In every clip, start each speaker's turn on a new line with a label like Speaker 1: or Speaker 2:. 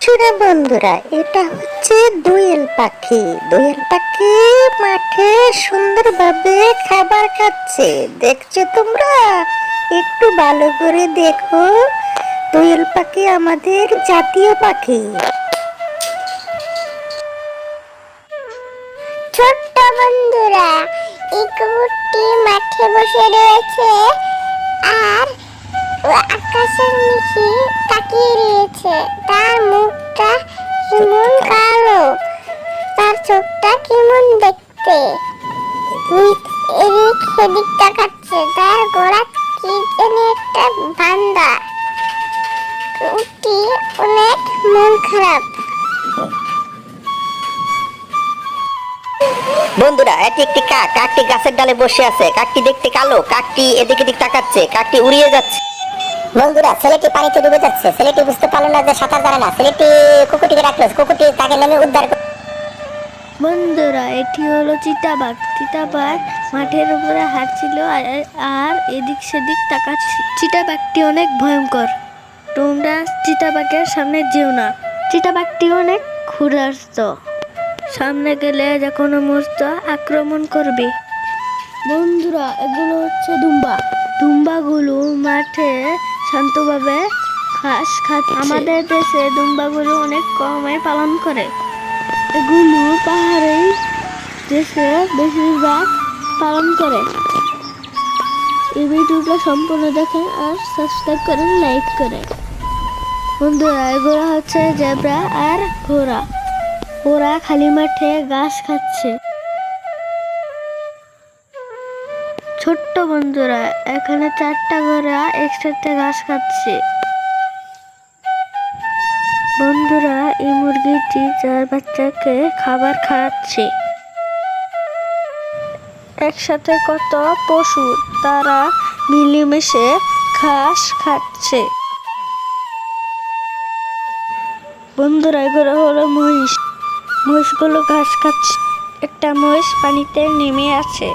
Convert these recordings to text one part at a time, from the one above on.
Speaker 1: শুনে বন্ধুরা, এটা হচ্ছে দোয়েল পাখি। দোয়েল পাখি মাঠে সুন্দরভাবে খাবার খাচ্ছে। দেখছো তোমরা? একটু ভালো করে দেখো। দোয়েল পাখি আমাদের জাতীয় পাখি।
Speaker 2: ছোট্ট বন্ধুরা, এই কুকুরটি মাঠে বসে রয়েছে আর আকাশের নিচে তাকিয়ে রয়েছে। তার মুখটা কেমন কালো, তার চোখটা কেমন দেখতে। এদিক সেদিক তাকাচ্ছে। তার গোড়া কি জানি একটা বান্দা। কুকুরটি অনেক মন খারাপ।
Speaker 3: বন্ধুরা, এটি একটি কাক। কাকটি গাছের ডালে বসে আছে। কাকটি দেখতে কালো। কাকটি এদিক এদিক তাকাচ্ছে। কাকটি উড়িয়ে যাচ্ছে।
Speaker 4: বন্ধুরা, ছেলেটি পানিতে ডুবে যাচ্ছে। ছেলেটি বুঝতে পারলো না যে সাঁতার জানে না। ছেলেটি কুকুরটিকে ডাকলো। কুকুরটি তাকে নেমে উদ্ধার করলো।
Speaker 5: বন্ধুরা, এটি হলো চিতাবাঘ। চিতাবাঘ মাঠের উপরে হাঁটছিল আর এদিক সেদিক তাকাচ্ছে। চিতাবাঘটি অনেক ভয়ঙ্কর। তোমরা চিতাবাঘের সামনে যেও না। চিতাবাঘটি অনেক ক্ষুধার্ত। সামনে গেলে যে কোনো মুহূর্তে আক্রমণ করবে। বন্ধুরা, এগুলো হচ্ছে দুম্বা। দুম্বাগুলো মাঠে শান্তভাবে ঘাস খাচ্ছে। আমাদের দেশে দুম্বাগুলো অনেক কমে পালন করে। এগুলো পাহাড়ি দেশে বেশিরভাগ পালন করে। এই ভিডিওটা সম্পূর্ণ দেখেন আর সাবস্ক্রাইব করেন, লাইক করেন। বন্ধুরা, এগুলো হচ্ছে জেব্রা আর ঘোড়া। ওরা খালি মাঠে ঘাস খাচ্ছে। ছোট্ট বন্ধুরা, এখানে 4টা ঘোড়া একসাথে ঘাস খাচ্ছে। বন্ধুরা, এই মুরগিটি তার বাচ্চাকে খাবার খাওয়াচ্ছে। একসাথে কত পশু, তারা মিলেমিশে ঘাস খাচ্ছে। বন্ধুরা, এগুলো হলো মহিষ। মহিষগুলো ঘাস খাচ্ছে। একটা মহিষ পানিতে নেমে আছে।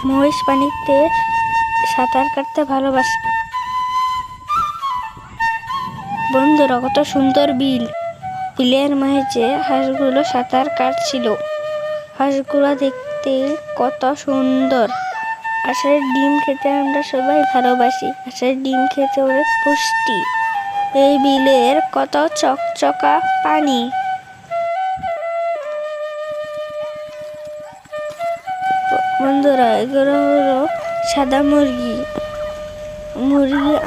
Speaker 5: মহিষ পানিতে সাঁতার কাটতে ভালোবাসে। বন্ধুরা, কত সুন্দর বিল। বিলের মাঝে হাঁসগুলো সাঁতার কাটছিল। হাঁসগুলো দেখতে কত সুন্দর। হাঁসের ডিম খেতে আমরা সবাই ভালোবাসি। হাঁসের ডিম খেতে অনেক পুষ্টি। এই বিলের কত চকচকা পানি। বন্ধুরা, এগুলো হলো সাদা মুরগি।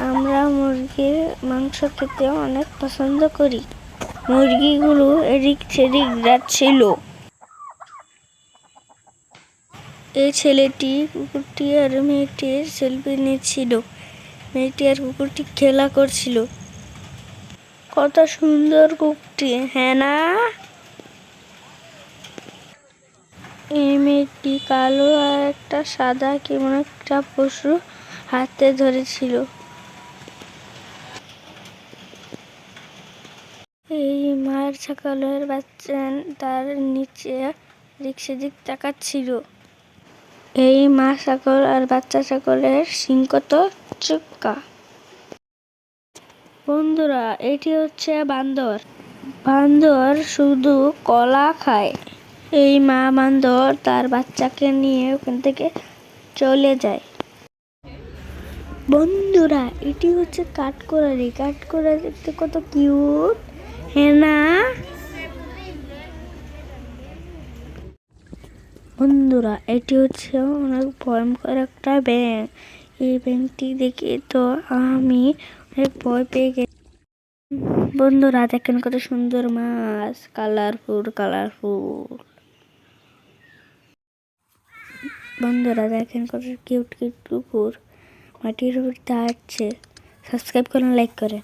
Speaker 5: আমরা মুরগির মাংস খেতে অনেক পছন্দ করি। মুরগিগুলো এদিক সেদিক যাচ্ছিল। এই ছেলেটি কুকুরটি আর মেয়েটির সেলফি নিচ্ছিল। মেয়েটি আর কুকুরটি খেলা করছিল। কত সুন্দর কুকুরটি, হ্যাঁ না? এই মেয়েটি কালো আর একটা সাদা কেমন একটা পশু হাতে ধরেছিল। এই মার ছাগলের বাচ্চা তার নিচে দিক সেদিক তাকাচ্ছিল। এই মা ছাগল আর বাচ্চা ছাগলের শিং কত চোক্কা। বন্ধুরা, এটি হচ্ছে বান্দর। বান্দর শুধু কলা খায়। এই মা বান্দর তার বাচ্চাকে নিয়ে ওখান থেকে চলে যায়। বন্ধুরা, এটি হচ্ছে কাঠকোরালি। কাঠকোরালি দেখতে কত কিউট, হ্যাঁ না? বন্ধুরা, এটি হচ্ছে অনেক ভয়ঙ্কর একটা ব্যাঙ। এই ব্যাঙটি দেখে তো আমি অনেক ভয় পেয়ে গেছি। বন্ধুরা, দেখেন কত সুন্দর মাছ, কালারফুল কালারফুল। বন্ধুরা, দেখেন কত কিউট কিউট কুকুর মাটির উপর হাঁটছে। সাবস্ক্রাইব করেন, লাইক করেন।